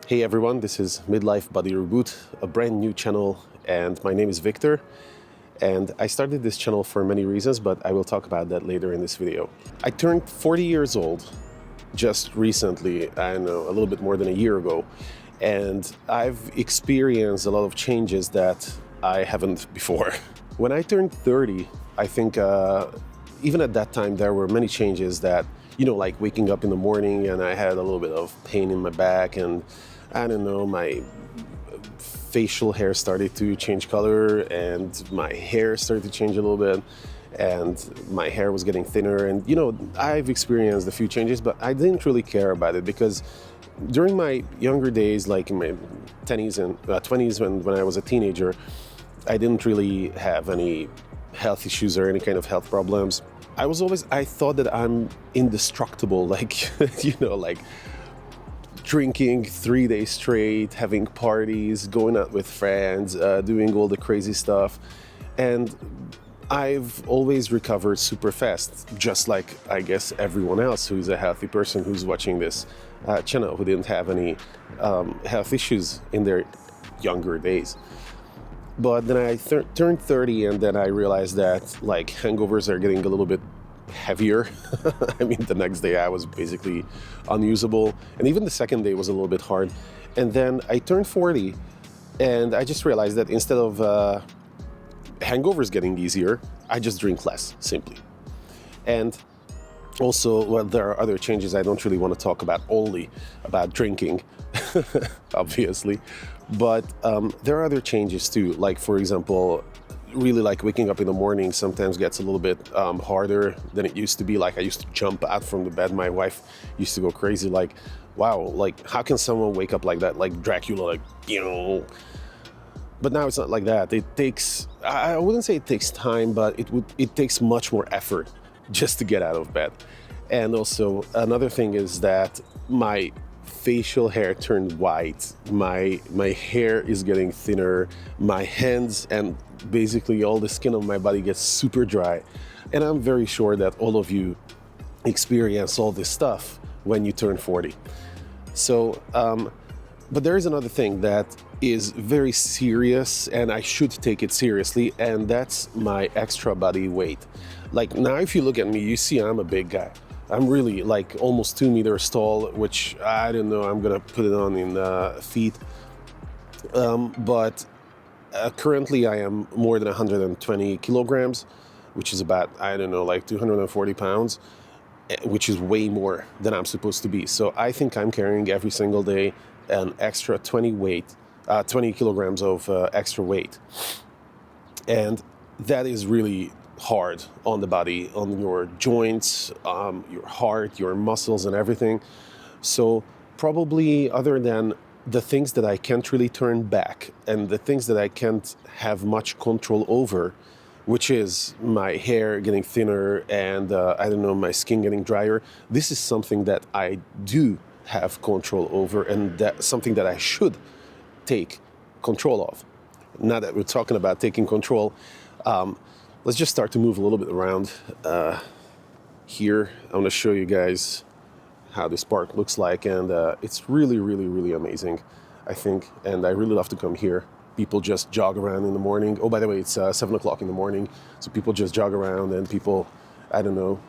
Hey everyone, this is Midlife Body Reboot, a brand new channel, and my name is Victor. And I started this channel for many reasons, but I will talk about that later in this video. I turned 40 years old just recently, I don't know, a little bit more than a year ago, and I've experienced a lot of changes that I haven't before. When I turned 30, I think even at that time there were many changes that, like waking up in the morning and I had a little bit of pain in my back, and I don't know, my facial hair started to change color and my hair started to change a little bit and my hair was getting thinner. And I've experienced a few changes, but I didn't really care about it because during my younger days, like in my 10s and 20s when I was a teenager, I didn't really have any health issues or any kind of health problems. I thought that I'm indestructible, like, like drinking 3 days straight, having parties, going out with friends, doing all the crazy stuff. And I've always recovered super fast, just like, I guess, everyone else who's a healthy person who's watching this channel, who didn't have any health issues in their younger days. But then I turned 30, and then I realized that, like, hangovers are getting a little bit heavier. I mean, the next day I was basically unusable, and even the second day was a little bit hard. And then I turned 40, and I just realized that instead of hangovers getting easier, I just drink less, simply. And also, well, there are other changes. I don't really want to talk about only about drinking, obviously, but there are other changes too. Like, for example, really, like, waking up in the morning sometimes gets a little bit harder than it used to be. Like, I used to jump out from the bed. My wife used to go crazy, like, wow, like, how can someone wake up like that, like Dracula, like, But now it's not like that. It takes, I wouldn't say it takes time, but it takes much more effort just to get out of bed. And also another thing is that my facial hair turned white, my hair is getting thinner, my hands and basically all the skin on my body gets super dry. And I'm very sure that all of you experience all this stuff when you turn 40. So, but there is another thing that is very serious, and I should take it seriously, and that's my extra body weight. Like, now if you look at me, you see I'm a big guy. I'm really, like, almost 2 meters tall, which I don't know, I'm gonna put it on in feet. But currently I am more than 120 kilograms, which is about, I don't know, like 240 pounds, which is way more than I'm supposed to be. So I think I'm carrying every single day an extra 20 kilograms of extra weight. And that is really hard on the body, on your joints, your heart, your muscles and everything. So probably, other than the things that I can't really turn back and the things that I can't have much control over, which is my hair getting thinner and I don't know, my skin getting drier, this is something that I do have control over, and that's something that I should take control of. Now that we're talking about taking control, let's just start to move a little bit around here. I want to show you guys how this park looks like, and it's really, really, really amazing, I think, and I really love to come here. People just jog around in the morning. Oh, by the way, it's 7 o'clock in the morning, so people just jog around, and people, I don't know,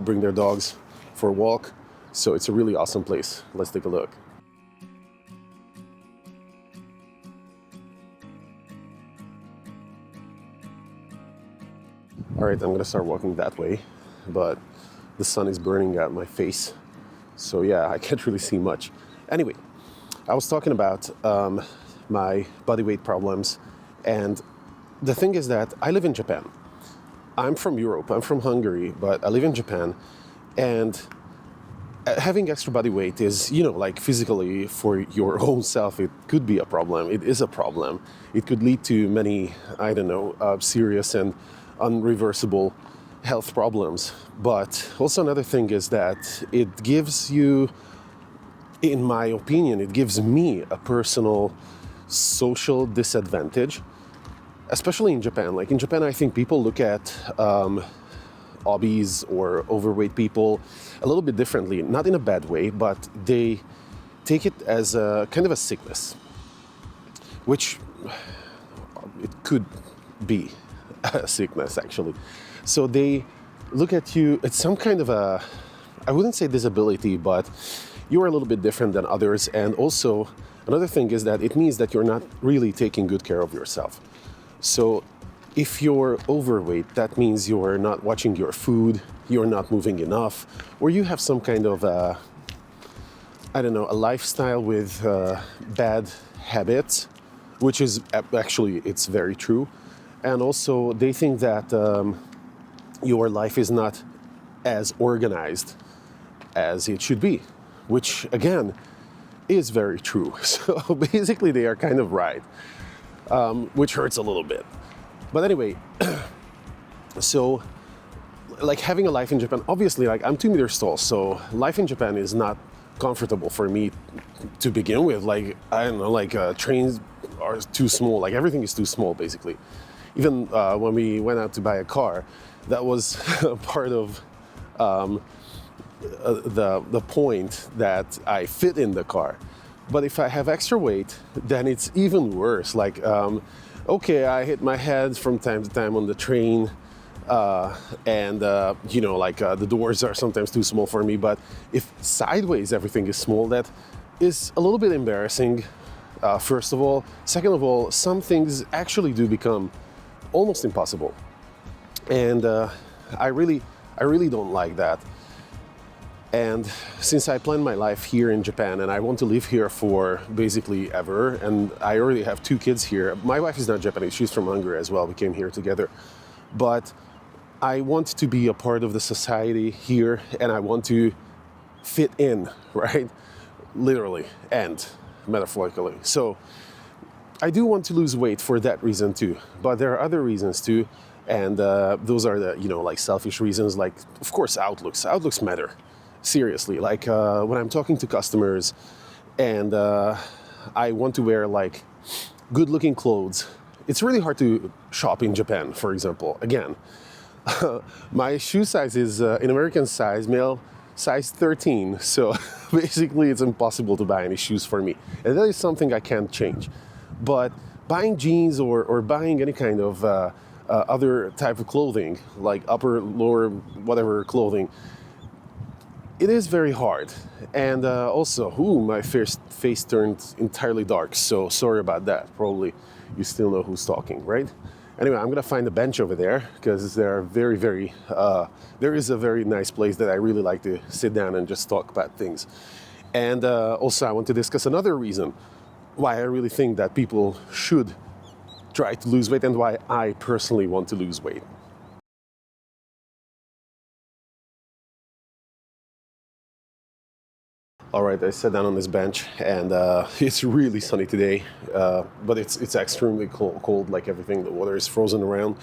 bring their dogs for a walk. So it's a really awesome place. Let's take a look. All right, I'm gonna start walking that way, but the sun is burning out my face. So yeah, I can't really see much. Anyway, I was talking about my body weight problems, and the thing is that I live in Japan. I'm from Europe, I'm from Hungary, but I live in Japan, and having extra body weight is, like, physically for your own self, it could be a problem. It is a problem. It could lead to many, I don't know, serious and unreversible health problems. But also another thing is that it gives you, in my opinion, it gives me a personal social disadvantage, especially in Japan. Like, in Japan, I think people look at obese or overweight people a little bit differently, not in a bad way, but they take it as a kind of a sickness, which it could be a sickness actually. So they look at you, it's some kind of a, I wouldn't say disability, but you are a little bit different than others. And also another thing is that it means that you're not really taking good care of yourself. So if you're overweight, that means you're not watching your food, you're not moving enough, or you have some kind of I don't know, a lifestyle with bad habits, which is actually, it's very true. And also they think that your life is not as organized as it should be, which again is very true. So basically they are kind of right, which hurts a little bit. But anyway, so like having a life in Japan, obviously like I'm 2 meters tall, so life in Japan is not comfortable for me to begin with. Like, I don't know, like trains are too small, like everything is too small basically. Even when we went out to buy a car, that was part of the point that I fit in the car. But if I have extra weight, then it's even worse. Like, okay, I hit my head from time to time on the train, and you know, like the doors are sometimes too small for me. But if sideways everything is small, that is a little bit embarrassing, first of all. Second of all, some things actually do become almost impossible, and I really don't like that. And since I planned my life here in Japan and I want to live here for basically ever, and I already have 2 kids here. My wife is not Japanese, she's from Hungary as well. We came here together. But I want to be a part of the society here and I want to fit in, right? Literally and metaphorically. So I do want to lose weight for that reason too. But there are other reasons too. And those are the, you know, like selfish reasons, like, of course, outlooks matter. Seriously, like when I'm talking to customers and I want to wear like good looking clothes, it's really hard to shop in Japan, for example. Again, my shoe size is in American size, male size 13. So basically it's impossible to buy any shoes for me. And that is something I can't change. But buying jeans or buying any kind of other type of clothing, like upper, lower, whatever clothing, it is very hard. And also, my face turned entirely dark, so sorry about that. Probably you still know who's talking, right? Anyway, I'm gonna find a bench over there because there is a very nice place that I really like to sit down and just talk about things. And also I want to discuss another reason why I really think that people should try to lose weight and why I personally want to lose weight. All right, I sat down on this bench and it's really sunny today, but it's extremely cold, like everything. The water is frozen around.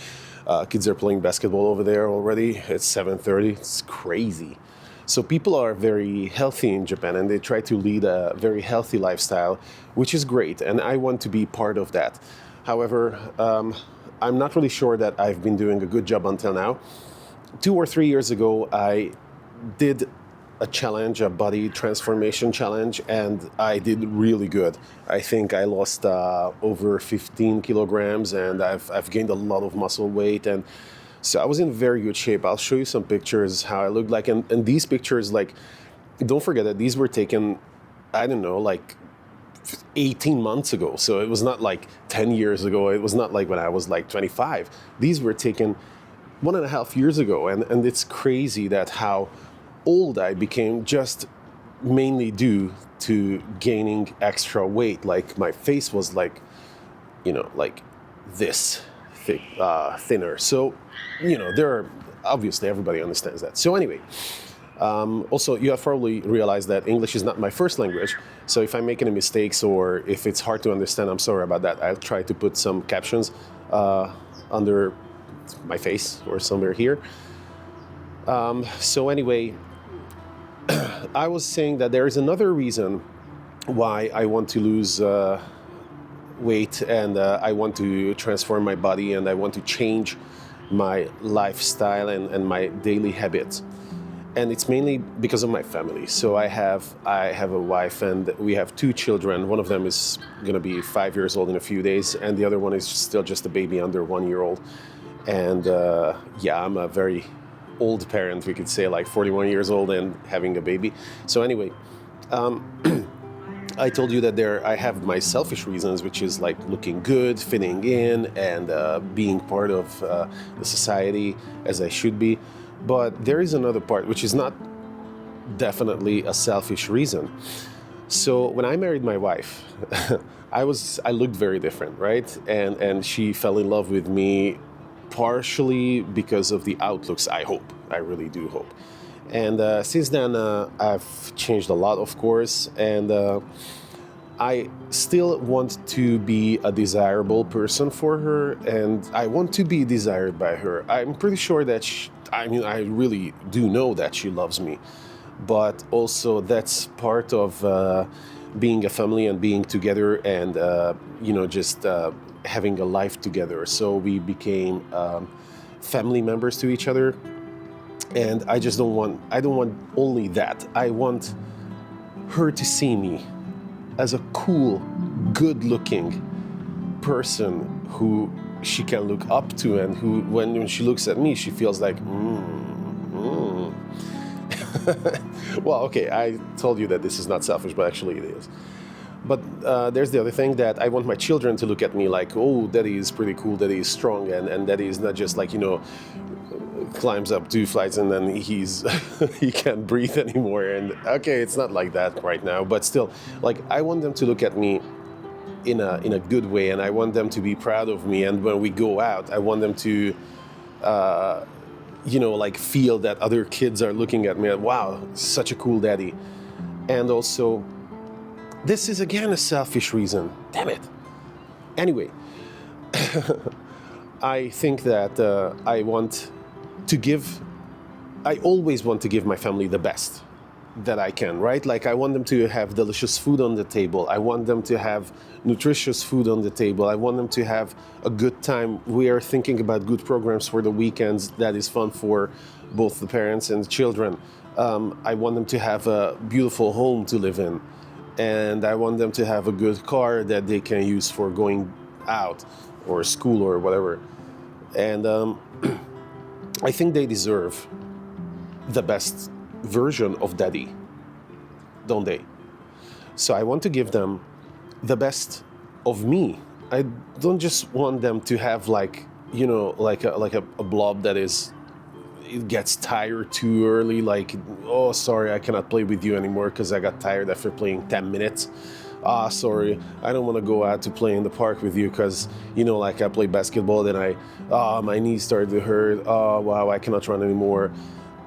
Kids are playing basketball over there already. It's 7:30, it's crazy. So people are very healthy in Japan and they try to lead a very healthy lifestyle, which is great, and I want to be part of that. However, I'm not really sure that I've been doing a good job until now. 2 or 3 years ago, I did a challenge, a body transformation challenge, and I did really good. I think I lost over 15 kilograms and I've gained a lot of muscle weight, and so I was in very good shape. I'll show you some pictures how I looked like, and these pictures, like, don't forget that these were taken, I don't know, like 18 months ago. So it was not like 10 years ago. It was not like when I was like 25. These were taken 1.5 years ago, and it's crazy that how old I became just mainly due to gaining extra weight. Like my face was like, you know, like this thick, thinner. So, you know, there are, obviously everybody understands that. So anyway, also you have probably realized that English is not my first language. So if I make any mistakes or if it's hard to understand, I'm sorry about that. I'll try to put some captions under my face or somewhere here. So anyway, I was saying that there is another reason why I want to lose weight and I want to transform my body and I want to change my lifestyle and my daily habits. and it's mainly because of my family. So I have a wife, and we have 2 children. One of them is going to be 5 years old in a few days, and the other one is still just a baby under 1 year old. And I'm a very old parent, we could say, like 41 years old and having a baby. So anyway, I told you that I have my selfish reasons, which is like looking good, fitting in, and being part of the society as I should be. But there is another part, which is not definitely a selfish reason. So when I married my wife, I looked very different, right? And she fell in love with me partially because of the outlooks, I hope. I really do hope. And since then, I've changed a lot, of course, and I still want to be a desirable person for her, and I want to be desired by her. I'm pretty sure that I really do know that she loves me, but also that's part of being a family and being together, and just having a life together. So we became family members to each other, and I don't want only that. I want her to see me as a cool, good-looking person who she can look up to, and who, when she looks at me, she feels like, Well, okay, I told you that this is not selfish, but actually it is. But there's the other thing, that I want my children to look at me like, oh, daddy is pretty cool, daddy is strong, and daddy is not just like, climbs up 2 flights and then he can't breathe anymore. And okay, it's not like that right now, but still, like, I want them to look at me in a good way, and I want them to be proud of me. And when we go out, I want them to feel that other kids are looking at me and, wow, such a cool daddy. And also, this is again a selfish reason, damn it. Anyway, I think that I always want to give my family the best that I can, right? Like, I want them to have delicious food on the table. I want them to have nutritious food on the table. I want them to have a good time. We are thinking about good programs for the weekends that is fun for both the parents and the children. I want them to have a beautiful home to live in. And I want them to have a good car that they can use for going out or school or whatever. And I think they deserve the best version of daddy, don't they? So I want to give them the best of me. I don't just want them to have like a blob that it gets tired too early, like, oh, sorry, I cannot play with you anymore because I got tired after playing 10 minutes. Sorry, I don't want to go out to play in the park with you because, like, I play basketball, then my knees started to hurt. Oh, wow, I cannot run anymore.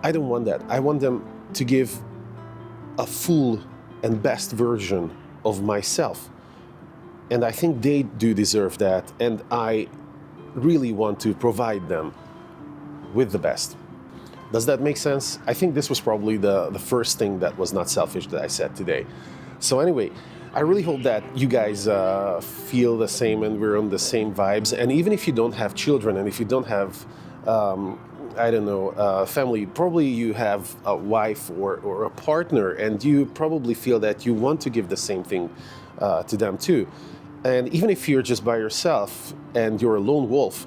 I don't want that. I want them to give a full and best version of myself. And I think they do deserve that. And I really want to provide them with the best. Does that make sense? I think this was probably the first thing that was not selfish that I said today. So anyway, I really hope that you guys feel the same and we're on the same vibes. And even if you don't have children, and if you don't have, family, probably you have a wife or a partner, and you probably feel that you want to give the same thing to them too. And even if you're just by yourself and you're a lone wolf,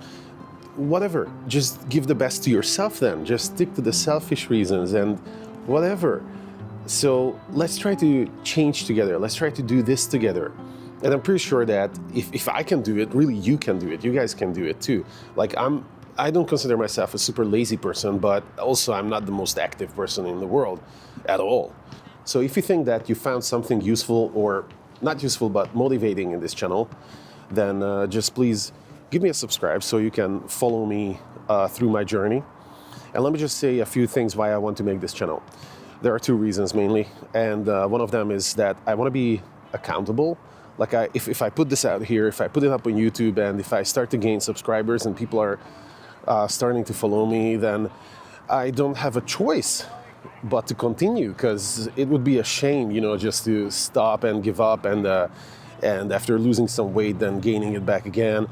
whatever, just give the best to yourself then. Just stick to the selfish reasons and whatever. So let's try to change together. Let's try to do this together. And I'm pretty sure that if I can do it, really you can do it. You guys can do it too. Like, I don't consider myself a super lazy person, but also I'm not the most active person in the world at all. So if you think that you found something useful, or not useful, but motivating in this channel, then just please give me a subscribe so you can follow me through my journey. And let me just say a few things why I want to make this channel. There are 2 reasons mainly, and one of them is that I want to be accountable. Like, if I put this out here, if I put it up on YouTube, and if I start to gain subscribers and people are starting to follow me, then I don't have a choice but to continue, because it would be a shame, just to stop and give up, and after losing some weight, then gaining it back again.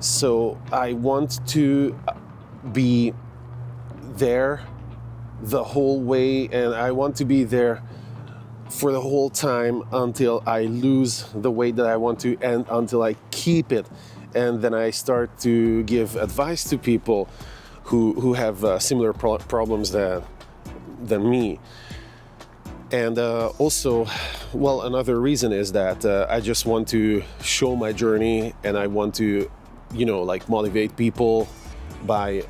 So I want to be there the whole way, and I want to be there for the whole time until I lose the weight that I want to and until I keep it. And then I start to give advice to people who have similar problems than me. And also, well, another reason is that I just want to show my journey, and I want to, like, motivate people by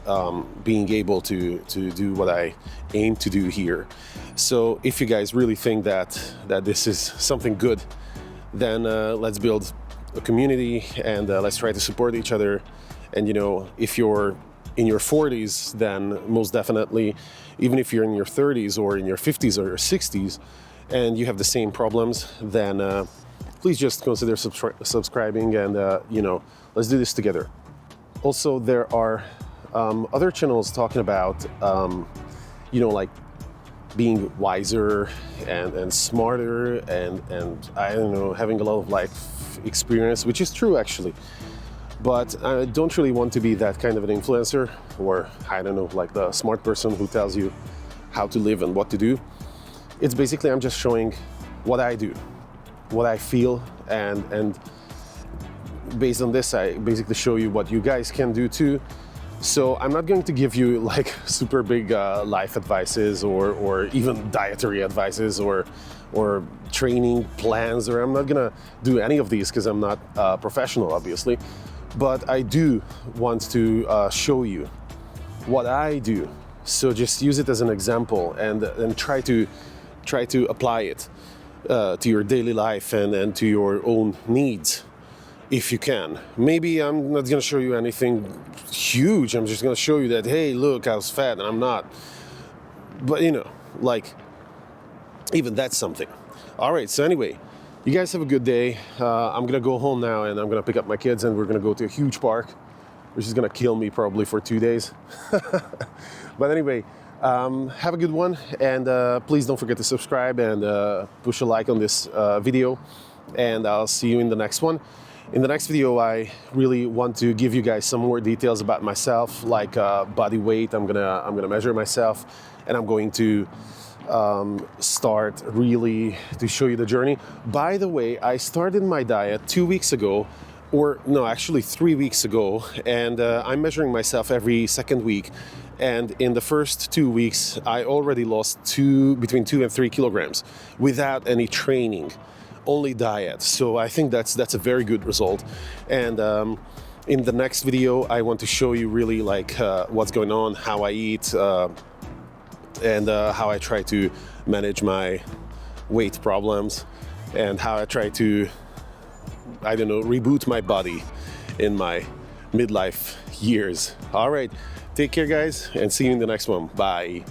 being able to do what I aim to do here. So if you guys really think that this is something good, then let's build a community, and let's try to support each other. And if you're in your 40s, then most definitely, even if you're in your 30s or in your 50s or your 60s and you have the same problems, then please just consider subscribing, and let's do this together. Also, there are other channels talking about like being wiser and smarter and I don't know, having a lot of life experience, which is true actually. But I don't really want to be that kind of an influencer, or I don't know, like the smart person who tells you how to live and what to do. It's basically, I'm just showing what I do, what I feel, and based on this, I basically show you what you guys can do too. So I'm not going to give you like super big life advices or even dietary advices or training plans, or I'm not gonna do any of these because I'm not a professional, obviously. But I do want to show you what I do. So just use it as an example, and try to apply it to your daily life and to your own needs, if you can. Maybe I'm not going to show you anything huge. I'm just going to show you that, hey, look, I was fat and I'm not. But like, even that's something. All right, so anyway, you guys have a good day. I'm going to go home now, and I'm going to pick up my kids, and we're going to go to a huge park, which is going to kill me probably for 2 days. But anyway, have a good one, and please don't forget to subscribe and push a like on this video, and I'll see you in the next one. In the next video, I really want to give you guys some more details about myself, like body weight. I'm gonna measure myself, and I'm going to start really to show you the journey. By the way, I started my diet 2 weeks ago, or no, actually 3 weeks ago, and I'm measuring myself every second week. And in the first 2 weeks, I already lost between 2 and 3 kilograms without any training, only diet. So I think that's a very good result. And in the next video, I want to show you really like what's going on, how I eat, and how I try to manage my weight problems, and how I try to, I don't know, reboot my body in my midlife years. All right, take care, guys, and see you in the next one. Bye.